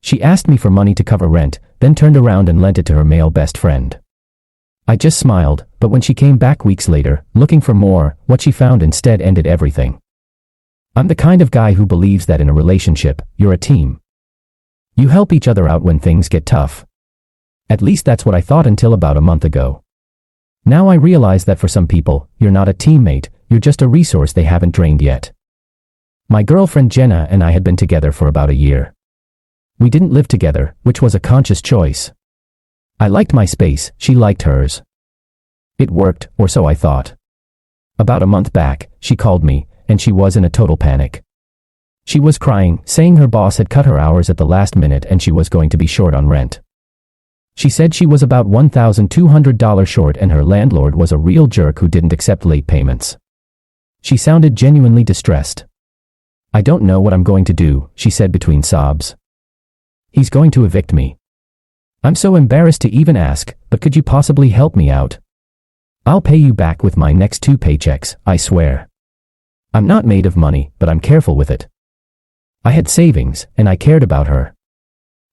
She asked me for money to cover rent, then turned around and lent it to her male best friend. I just smiled, but when she came back weeks later, looking for more, what she found instead ended everything. I'm the kind of guy who believes that in a relationship, you're a team. You help each other out when things get tough. At least that's what I thought until about a month ago. Now I realize that for some people, you're not a teammate, you're just a resource they haven't drained yet. My girlfriend Jenna and I had been together for about a year. We didn't live together, which was a conscious choice. I liked my space, she liked hers. It worked, or so I thought. About a month back, she called me, and she was in a total panic. She was crying, saying her boss had cut her hours at the last minute and she was going to be short on rent. She said she was about $1,200 short and her landlord was a real jerk who didn't accept late payments. She sounded genuinely distressed. I don't know what I'm going to do, she said between sobs. He's going to evict me. I'm so embarrassed to even ask, but could you possibly help me out? I'll pay you back with my next 2 paychecks, I swear. I'm not made of money, but I'm careful with it. I had savings, and I cared about her.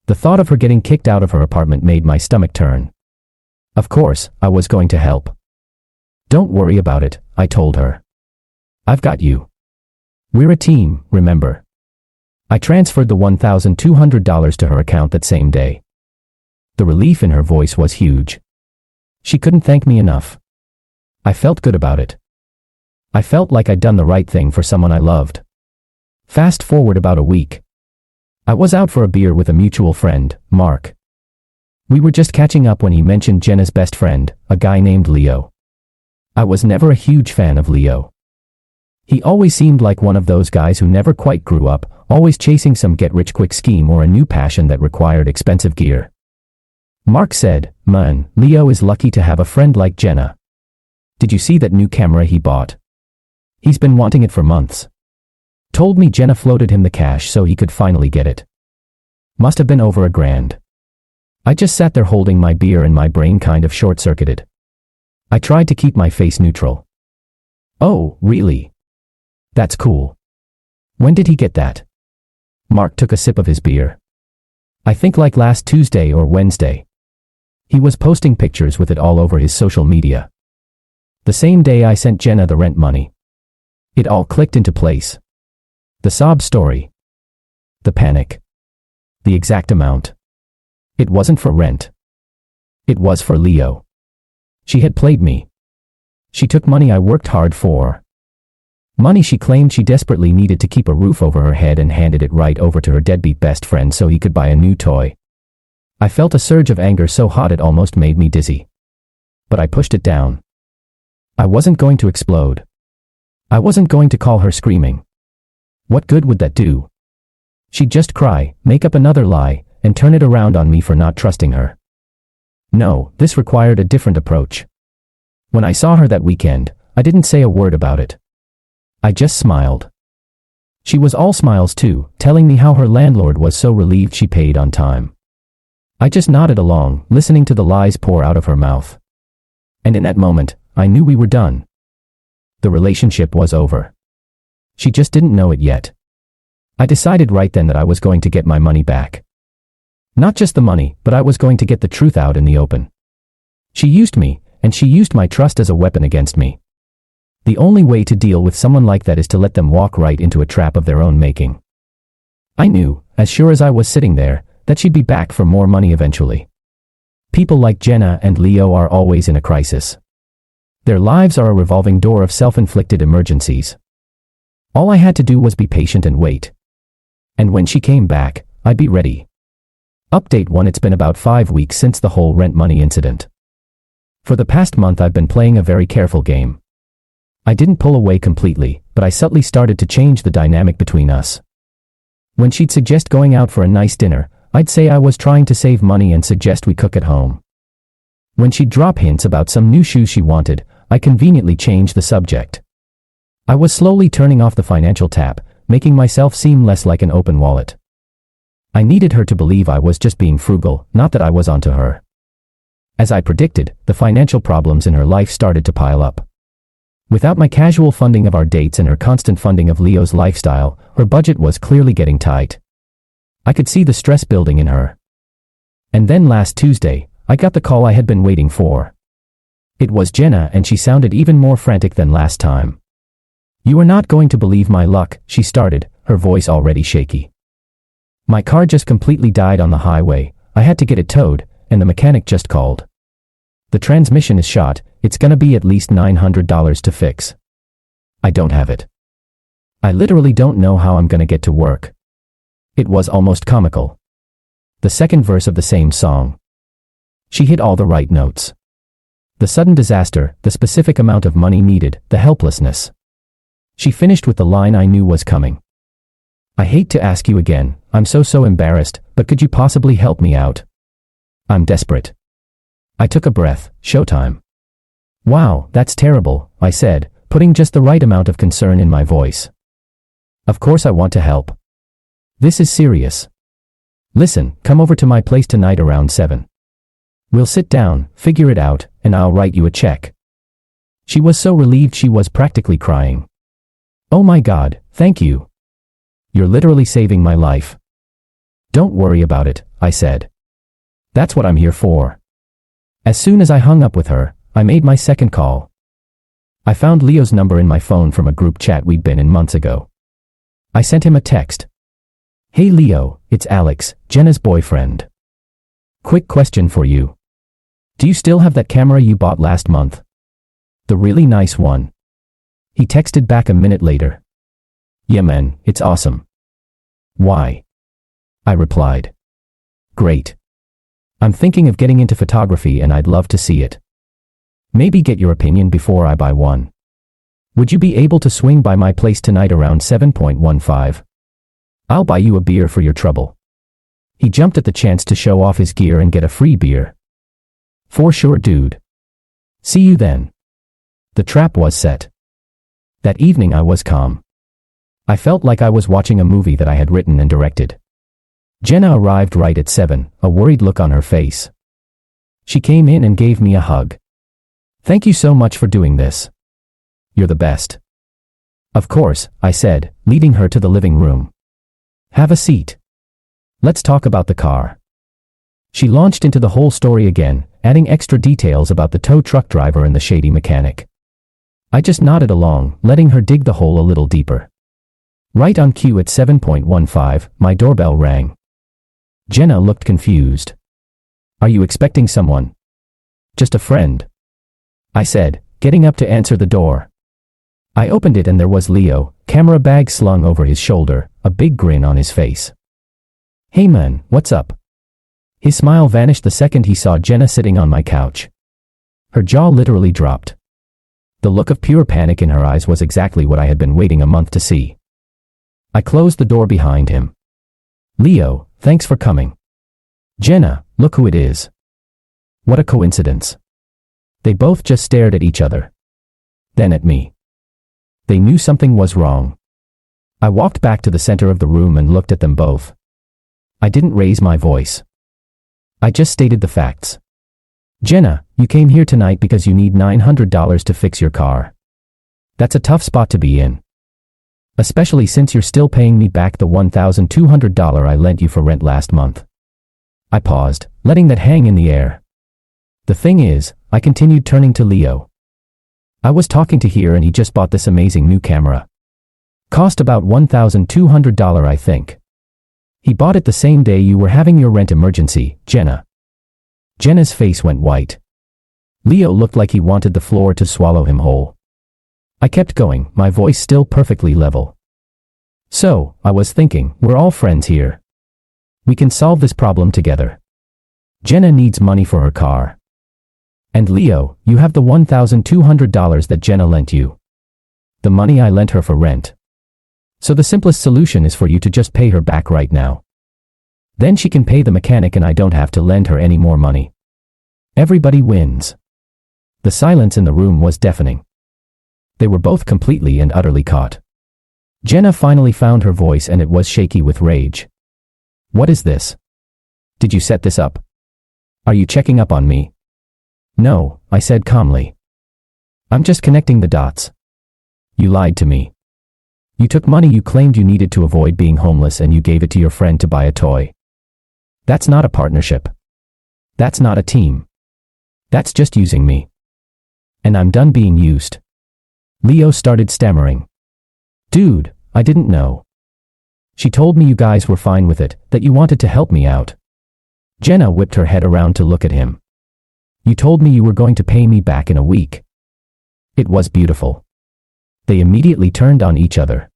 The thought of her getting kicked out of her apartment made my stomach turn. Of course, I was going to help. Don't worry about it, I told her. I've got you. We're a team, remember? I transferred the $1,200 to her account that same day. The relief in her voice was huge. She couldn't thank me enough. I felt good about it. I felt like I'd done the right thing for someone I loved. Fast forward about a week. I was out for a beer with a mutual friend, Mark. We were just catching up when he mentioned Jenna's best friend, a guy named Leo. I was never a huge fan of Leo. He always seemed like one of those guys who never quite grew up, always chasing some get-rich-quick scheme or a new passion that required expensive gear. Mark said, "Man, Leo is lucky to have a friend like Jenna. Did you see that new camera he bought? He's been wanting it for months. Told me Jenna floated him the cash so he could finally get it. Must have been over $1,000. I just sat there holding my beer and my brain kind of short-circuited. I tried to keep my face neutral. Oh, really? That's cool. When did he get that? Mark took a sip of his beer. I think like last Tuesday or Wednesday. He was posting pictures with it all over his social media. The same day I sent Jenna the rent money. It all clicked into place. The sob story. The panic. The exact amount. It wasn't for rent. It was for Leo. She had played me. She took money I worked hard for. Money she claimed she desperately needed to keep a roof over her head and handed it right over to her deadbeat best friend so he could buy a new toy. I felt a surge of anger so hot it almost made me dizzy. But I pushed it down. I wasn't going to explode. I wasn't going to call her screaming. What good would that do? She'd just cry, make up another lie, and turn it around on me for not trusting her. No, this required a different approach. When I saw her that weekend, I didn't say a word about it. I just smiled. She was all smiles too, telling me how her landlord was so relieved she paid on time. I just nodded along, listening to the lies pour out of her mouth. And in that moment, I knew we were done. The relationship was over. She just didn't know it yet. I decided right then that I was going to get my money back. Not just the money, but I was going to get the truth out in the open. She used me, and she used my trust as a weapon against me. The only way to deal with someone like that is to let them walk right into a trap of their own making. I knew, as sure as I was sitting there, that she'd be back for more money eventually. People like Jenna and Leo are always in a crisis. Their lives are a revolving door of self-inflicted emergencies. All I had to do was be patient and wait. And when she came back, I'd be ready. Update 1: It's been about 5 weeks since the whole rent money incident. For the past month I've been playing a very careful game. I didn't pull away completely, but I subtly started to change the dynamic between us. When she'd suggest going out for a nice dinner, I'd say I was trying to save money and suggest we cook at home. When she'd drop hints about some new shoes she wanted, I conveniently changed the subject. I was slowly turning off the financial tap, making myself seem less like an open wallet. I needed her to believe I was just being frugal, not that I was onto her. As I predicted, the financial problems in her life started to pile up. Without my casual funding of our dates and her constant funding of Leo's lifestyle, her budget was clearly getting tight. I could see the stress building in her. And then last Tuesday, I got the call I had been waiting for. It was Jenna, and she sounded even more frantic than last time. "You are not going to believe my luck," she started, her voice already shaky. "My car just completely died on the highway. I had to get it towed, and the mechanic just called. The transmission is shot. It's gonna be at least $900 to fix. I don't have it. I literally don't know how I'm gonna get to work." It was almost comical. The second verse of the same song. She hit all the right notes. The sudden disaster, the specific amount of money needed, the helplessness. She finished with the line I knew was coming. "I hate to ask you again, I'm so embarrassed, but could you possibly help me out? I'm desperate." I took a breath. Showtime. "Wow, that's terrible," I said, putting just the right amount of concern in my voice. "Of course I want to help. This is serious. Listen, come over to my place tonight around 7. We'll sit down, figure it out, and I'll write you a check." She was so relieved she was practically crying. "Oh my God, thank you. You're literally saving my life." "Don't worry about it," I said. "That's what I'm here for." As soon as I hung up with her, I made my second call. I found Leo's number in my phone from a group chat we'd been in months ago. I sent him a text. "Hey Leo, it's Alex, Jenna's boyfriend. Quick question for you. Do you still have that camera you bought last month? The really nice one?" He texted back a minute later. "Yeah man, it's awesome." "Why?" I replied. "Great. I'm thinking of getting into photography and I'd love to see it. Maybe get your opinion before I buy one. Would you be able to swing by my place tonight around 7:15? I'll buy you a beer for your trouble." He jumped at the chance to show off his gear and get a free beer. "For sure, dude. See you then." The trap was set. That evening I was calm. I felt like I was watching a movie that I had written and directed. Jenna arrived right at 7, a worried look on her face. She came in and gave me a hug. "Thank you so much for doing this. You're the best." "Of course," I said, leading her to the living room. "Have a seat. Let's talk about the car." She launched into the whole story again, adding extra details about the tow truck driver and the shady mechanic. I just nodded along, letting her dig the hole a little deeper. Right on cue at 7:15, my doorbell rang. Jenna looked confused. "Are you expecting someone?" "Just a friend," I said, getting up to answer the door. I opened it and there was Leo, camera bag slung over his shoulder, a big grin on his face. "Hey man, what's up?" His smile vanished the second he saw Jenna sitting on my couch. Her jaw literally dropped. The look of pure panic in her eyes was exactly what I had been waiting a month to see. I closed the door behind him. "Leo, thanks for coming." "Jenna, look who it is." What a coincidence. They both just stared at each other. Then at me. They knew something was wrong. I walked back to the center of the room and looked at them both. I didn't raise my voice. I just stated the facts. "Jenna, you came here tonight because you need $900 to fix your car. That's a tough spot to be in. Especially since you're still paying me back the $1,200 I lent you for rent last month." I paused, letting that hang in the air. "The thing is," I continued, turning to Leo. "I was talking to here and he just bought this amazing new camera. Cost about $1,200 I think. He bought it the same day you were having your rent emergency, Jenna." Jenna's face went white. Leo looked like he wanted the floor to swallow him whole. I kept going, my voice still perfectly level. "So, I was thinking, we're all friends here. We can solve this problem together. Jenna needs money for her car. And Leo, you have the $1,200 that Jenna lent you. The money I lent her for rent. So the simplest solution is for you to just pay her back right now. Then she can pay the mechanic and I don't have to lend her any more money. Everybody wins." The silence in the room was deafening. They were both completely and utterly caught. Jenna finally found her voice and it was shaky with rage. "What is this? Did you set this up? Are you checking up on me?" "No," I said calmly. "I'm just connecting the dots. You lied to me. You took money you claimed you needed to avoid being homeless and you gave it to your friend to buy a toy. That's not a partnership. That's not a team. That's just using me. And I'm done being used. Leo started stammering. Dude, I didn't know. She told me you guys were fine with it, that you wanted to help me out. Jenna whipped her head around to look at him. You told me you were going to pay me back in a week. It was beautiful. They immediately turned on each other.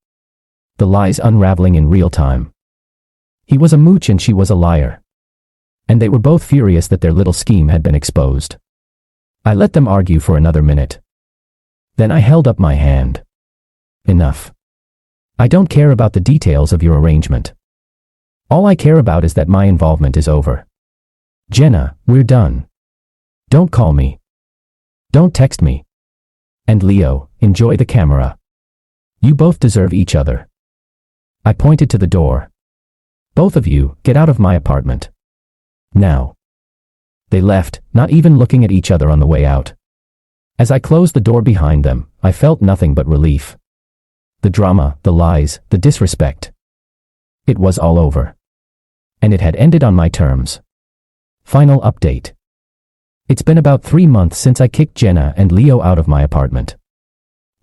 The lies unraveling in real time. He was a mooch and she was a liar. And they were both furious that their little scheme had been exposed. I let them argue for another minute. Then I held up my hand. Enough. I don't care about the details of your arrangement. All I care about is that my involvement is over. Jenna, we're done. Don't call me. Don't text me. And Leo, enjoy the camera. You both deserve each other. I pointed to the door. Both of you, get out of my apartment. Now. They left, not even looking at each other on the way out. As I closed the door behind them, I felt nothing but relief. The drama, the lies, the disrespect. It was all over. And it had ended on my terms. Final update. It's been about 3 months since I kicked Jenna and Leo out of my apartment.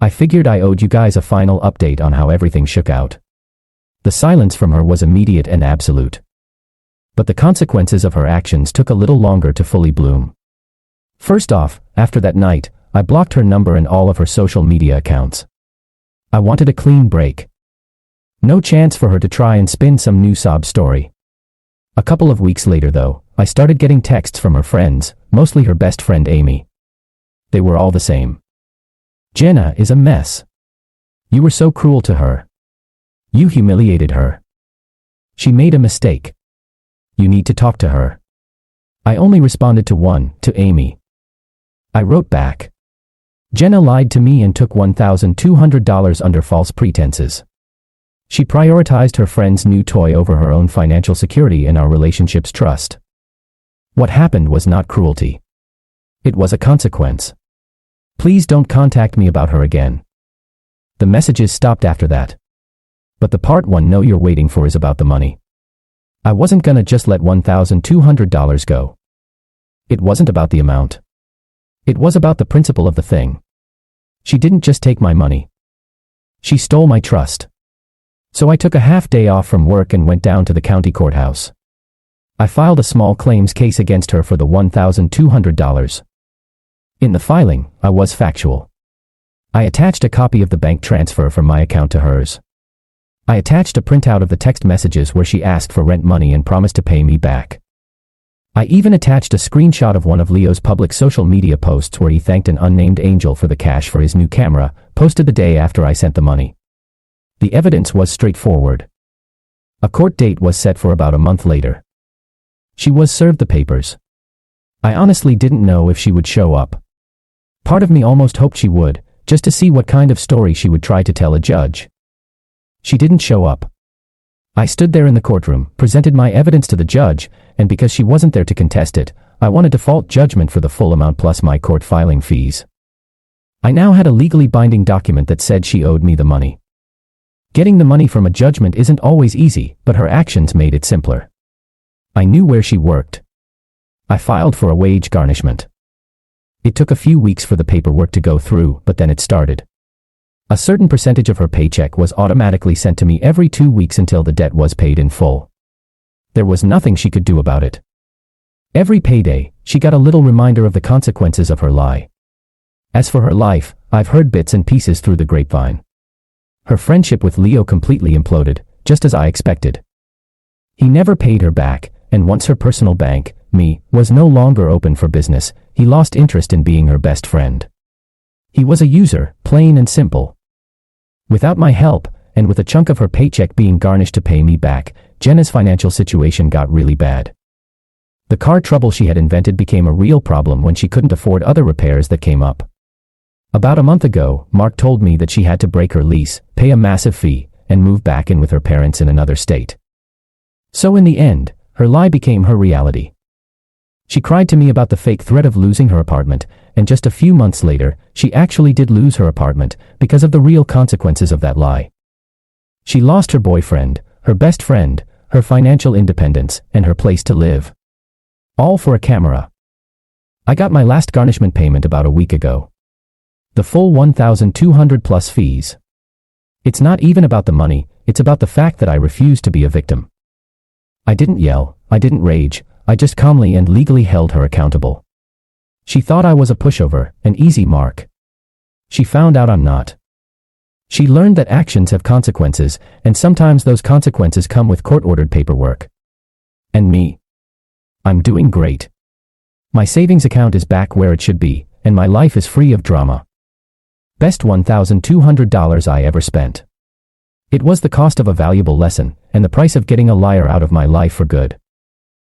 I figured I owed you guys a final update on how everything shook out. The silence from her was immediate and absolute. But the consequences of her actions took a little longer to fully bloom. First off, after that night, I blocked her number and all of her social media accounts. I wanted a clean break. No chance for her to try and spin some new sob story. A couple of weeks later though, I started getting texts from her friends, mostly her best friend Amy. They were all the same. Jenna is a mess. You were so cruel to her. You humiliated her. She made a mistake. You need to talk to her. I only responded to one, to Amy. I wrote back. Jenna lied to me and took $1,200 under false pretenses. She prioritized her friend's new toy over her own financial security and our relationship's trust. What happened was not cruelty. It was a consequence. Please don't contact me about her again. The messages stopped after that. But the part 1 note you're waiting for is about the money. I wasn't gonna just let $1,200 go. It wasn't about the amount. It was about the principle of the thing. She didn't just take my money. She stole my trust. So I took a half day off from work and went down to the county courthouse. I filed a small claims case against her for the $1,200. In the filing, I was factual. I attached a copy of the bank transfer from my account to hers. I attached a printout of the text messages where she asked for rent money and promised to pay me back. I even attached a screenshot of one of Leo's public social media posts where he thanked an unnamed angel for the cash for his new camera, posted the day after I sent the money. The evidence was straightforward. A court date was set for about a month later. She was served the papers. I honestly didn't know if she would show up. Part of me almost hoped she would, just to see what kind of story she would try to tell a judge. She didn't show up. I stood there in the courtroom, presented my evidence to the judge, and because she wasn't there to contest it, I won a default judgment for the full amount plus my court filing fees. I now had a legally binding document that said she owed me the money. Getting the money from a judgment isn't always easy, but her actions made it simpler. I knew where she worked. I filed for a wage garnishment. It took a few weeks for the paperwork to go through, but then it started. A certain percentage of her paycheck was automatically sent to me every 2 weeks until the debt was paid in full. There was nothing she could do about it. Every payday, she got a little reminder of the consequences of her lie. As for her life, I've heard bits and pieces through the grapevine. Her friendship with Leo completely imploded, just as I expected. He never paid her back, and once her personal bank, me, was no longer open for business, he lost interest in being her best friend. He was a user, plain and simple. Without my help, and with a chunk of her paycheck being garnished to pay me back, Jenna's financial situation got really bad. The car trouble she had invented became a real problem when she couldn't afford other repairs that came up. About a month ago, Mark told me that she had to break her lease, pay a massive fee, and move back in with her parents in another state. So in the end, her lie became her reality. She cried to me about the fake threat of losing her apartment, and just a few months later, she actually did lose her apartment because of the real consequences of that lie. She lost her boyfriend, her best friend, her financial independence, and her place to live. All for a camera. I got my last garnishment payment about a week ago. The full 1,200 plus fees. It's not even about the money, it's about the fact that I refuse to be a victim. I didn't yell, I didn't rage, I just calmly and legally held her accountable. She thought I was a pushover, an easy mark. She found out I'm not. She learned that actions have consequences, and sometimes those consequences come with court-ordered paperwork. And me? I'm doing great. My savings account is back where it should be, and my life is free of drama. Best $1,200 I ever spent. It was the cost of a valuable lesson, and the price of getting a liar out of my life for good.